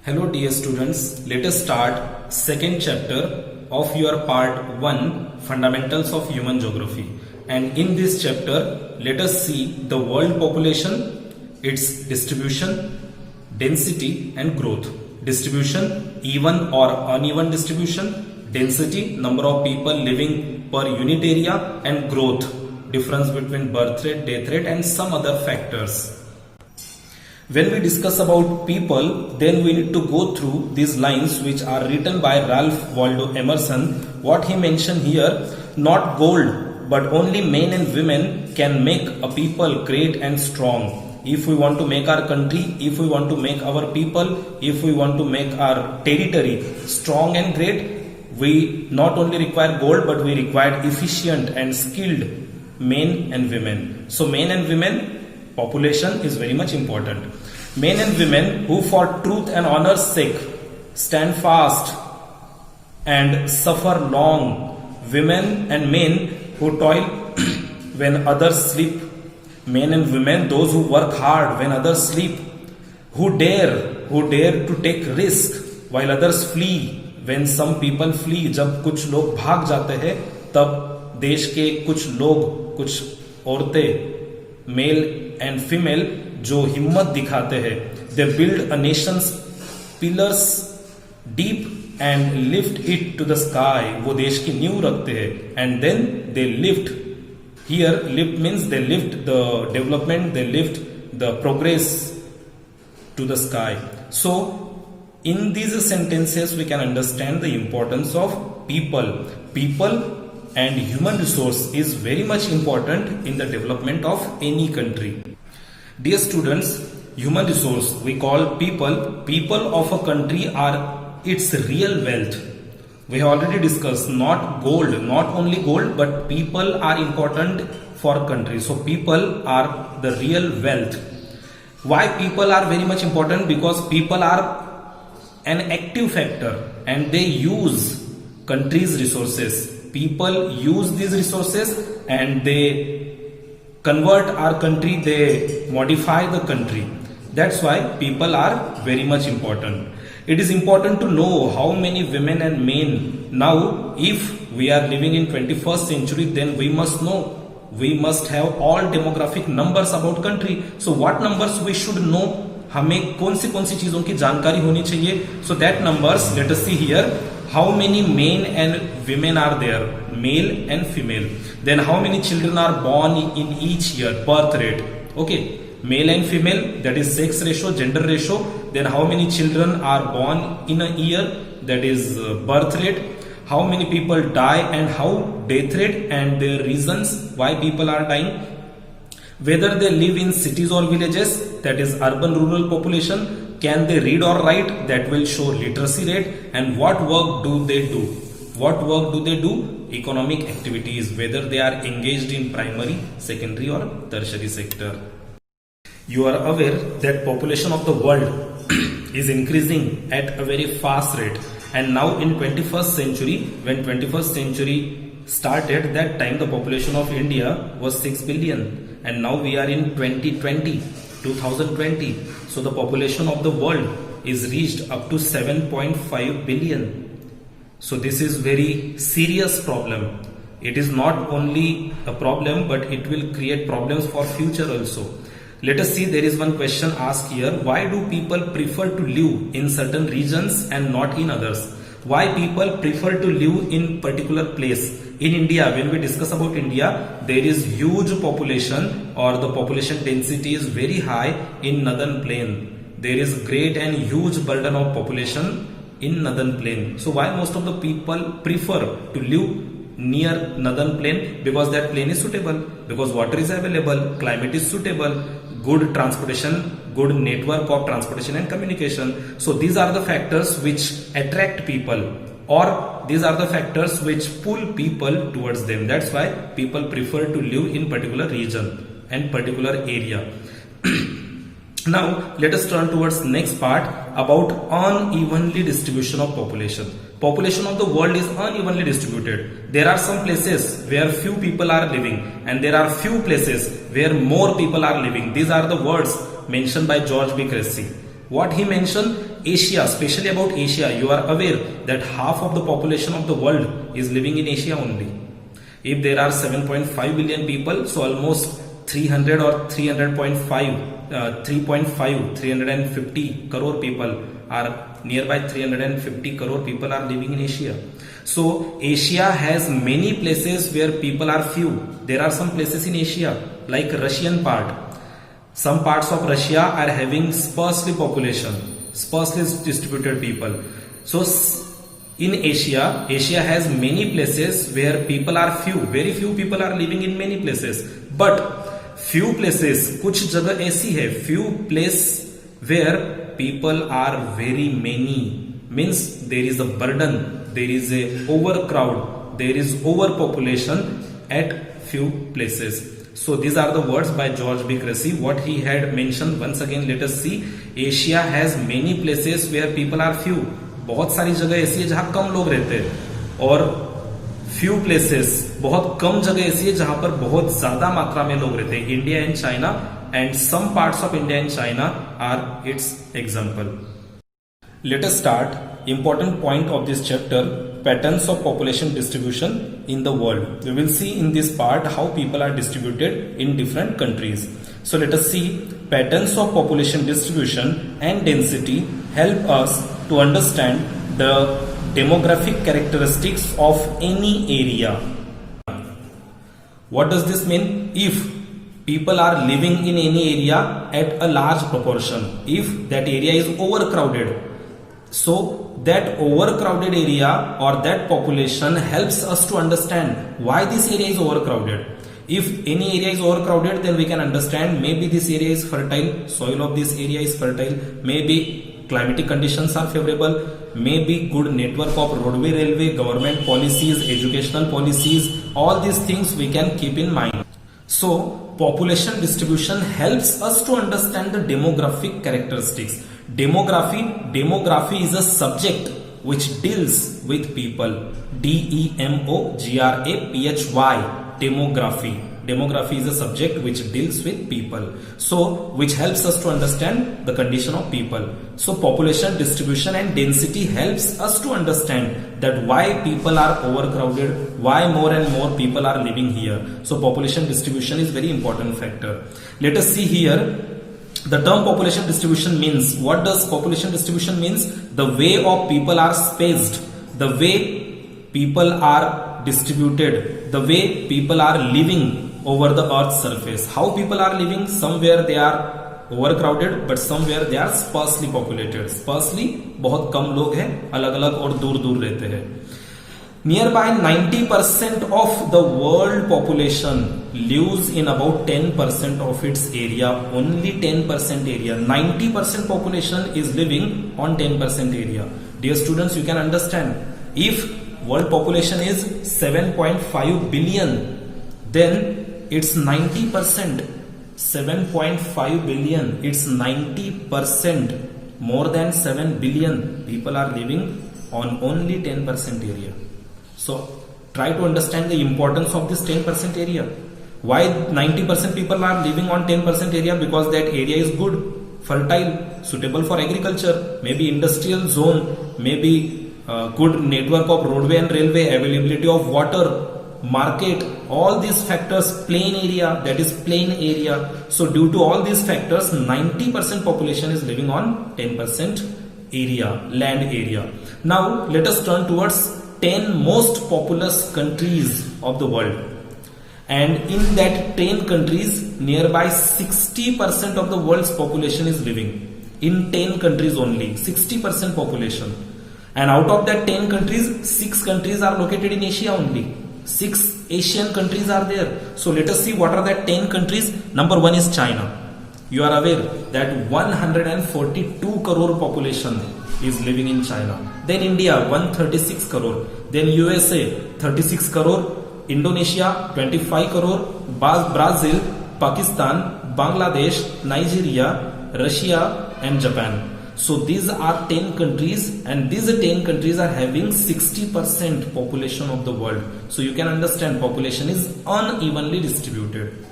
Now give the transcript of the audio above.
Hello dear students, let us start second chapter of your part 1 Fundamentals of Human Geography. And in this chapter, let us see the world population, its distribution, density and growth. Distribution, even or uneven distribution, density, number of people living per unit area, and growth, difference between birth rate, death rate and some other factors. When we discuss about people, then we need to go through these lines which are written by Ralph Waldo Emerson. What he mentioned here, not gold, but only men and women can make a people great and strong. If we want to make our country, if we want to make our people, if we want to make our territory strong and great, we not only require gold, but we require efficient and skilled men and women. So men and women, population is very much important. Men and women who for truth and honor's sake stand fast and suffer long. Women and men who toil when others sleep. Men and women, those who work hard when others sleep. Who dare to take risk while others flee. When some people flee, जब कुछ लोग भाग जाते हैं, तब देश के कुछ लोग, कुछ औरतें, मेल एंड फीमेल जो हिम्मत दिखाते हैं, they build a nation's pillars deep and lift it to the sky. वो देश की नींव रखते हैं and then they lift. Here lift means they lift the development, they lift the progress to the sky. So in these sentences we can understand the importance of people. People and human resource is very much important in the development of any country. Dear students, human resource we call people. People of a country are its real wealth. We have already discussed not gold, not only gold, but people are important for country. So people are the real wealth. Why people are very much important? Because people are an active factor and they use country's resources. People use these resources and they convert our country, they modify the country. That's why people are very much important. It is important to know how many women and men. Now if we are living in 21st century, then we must know, we must have all demographic numbers about country. So what numbers we should know? हमें कौन सी चीजों की जानकारी होनी चाहिए. So that numbers let us see here. How many men and women are there, male and female. Then how many children are born in each year, birth rate. Okay, male and female, that is sex ratio, gender ratio. Then how many children are born in a year, that is birth rate. How many people die and how death rate and their reasons why people are dying. Whether they live in cities or villages, that is urban rural population. Can they read or write, that will show literacy rate. And what work do they do? What work do they do? Economic activities, whether they are engaged in primary, secondary or tertiary sector. You are aware that population of the world is increasing at a very fast rate. And now in 21st century, when 21st century started, that time the population of India was 6 billion. And now we are in 2020. So the population of the world is reached up to 7.5 billion. So this is very serious problem. It is not only a problem, but it will create problems for future also. Let us see, there is one question asked here. Why do people prefer to live in certain regions and not in others? Why people prefer to live in particular place? In India, when we discuss about India, there is huge population, or the population density is very high in northern plain. There is great and huge burden of population in northern plain. So why most of the people prefer to live near northern plain? Because that plain is suitable, because water is available, climate is suitable, good transportation, good network of transportation and communication. So these are the factors which attract people, or these are the factors which pull people towards them. That's why people prefer to live in particular region and particular area. Now let us turn towards next part about unevenly distribution of population. Population of the world is unevenly distributed. There are some places where few people are living and there are few places where more people are living. These are the words mentioned by George B. Cressy. What he mentioned? Asia, especially about Asia. You are aware that half of the population of the world is living in Asia only. If there are 7.5 billion people, so almost 300 or 350 crore people are nearby. 350 crore people are living in Asia. So Asia has many places where people are few. There are some places in Asia like Russian part. Some parts of Russia are having sparsely population, sparsely distributed people. So in Asia, Asia has many places where people are few. Very few people are living in many places. But few places, कुछ जगह ऐसी है, few place where people are very many, means there is a burden, there is a overcrowd, there is overpopulation at few places. So these are the words by George B. Cressy. What he had mentioned, once again let us see. Asia has many places where people are few. बहुत सारी जगह ऐसी है जहां कम लोग रहते हैं, और few places, बहुत कम जगह ऐसी है जहां पर बहुत ज्यादा मात्रा में लोग रहते हैं. India and China, and some parts of India and China are its example. Let us start. Important point of this chapter: patterns of population distribution in the world. We will see in this part how people are distributed in different countries. So let us see. Patterns of population distribution and density help us to understand the demographic characteristics of any area. What does this mean? If people are living in any area at a large proportion, if that area is overcrowded, so that overcrowded area or that population helps us to understand why this area is overcrowded. If any area is overcrowded, then we can understand maybe this area is fertile, soil of this area is fertile, maybe climatic conditions are favorable, maybe good network of roadway, railway, government policies, educational policies, all these things we can keep in mind. So population distribution helps us to understand the demographic characteristics. Demography is a subject which deals with people. DEMOGRAPHY. Demography is a subject which deals with people, so which helps us to understand the condition of people. So population distribution and density helps us to understand that why people are overcrowded, why more and more people are living here. So population distribution is very important factor. Let us see here. The term population distribution means, what does population distribution means? The way of people are spaced, the way people are distributed, the way people are living over the earth's surface. How people are living? Somewhere they are overcrowded, but somewhere they are sparsely populated. Sparsely बहुत कम लोग हैं, अलग अलग और दूर दूर रहते हैं. Nearby 90% of the world population lives in about 10% of its area. Only 10% area. 90% population is living on 10% area. Dear students, you can understand, if world population is 7.5 billion, then it's 90%. 7.5 billion, it's 90%. More than 7 billion people are living on only 10% area. So try to understand the importance of this 10% area. Why 90% people are living on 10% area? Because that area is good, fertile, suitable for agriculture, maybe industrial zone, maybe good network of roadway and railway, availability of water, market, all these factors, plain area, that is plain area. So due to all these factors, 90% population is living on 10% area, land area. Now let us turn towards 10 most populous countries of the world. And in that 10 countries, nearby 60% of the world's population is living. In 10 countries only, 60% population. And out of that 10 countries, 6 countries are located in Asia only. 6 Asian countries are there. So let us see what are the 10 countries. Number 1 is China. You are aware that 142 crore population is living in China. Then India, 136 crore. Then USA, 36 crore. Indonesia, 25 crore. Brazil, Pakistan, Bangladesh, Nigeria, Russia and Japan. So these are 10 countries, and these 10 countries are having 60% population of the world. So you can understand population is unevenly distributed.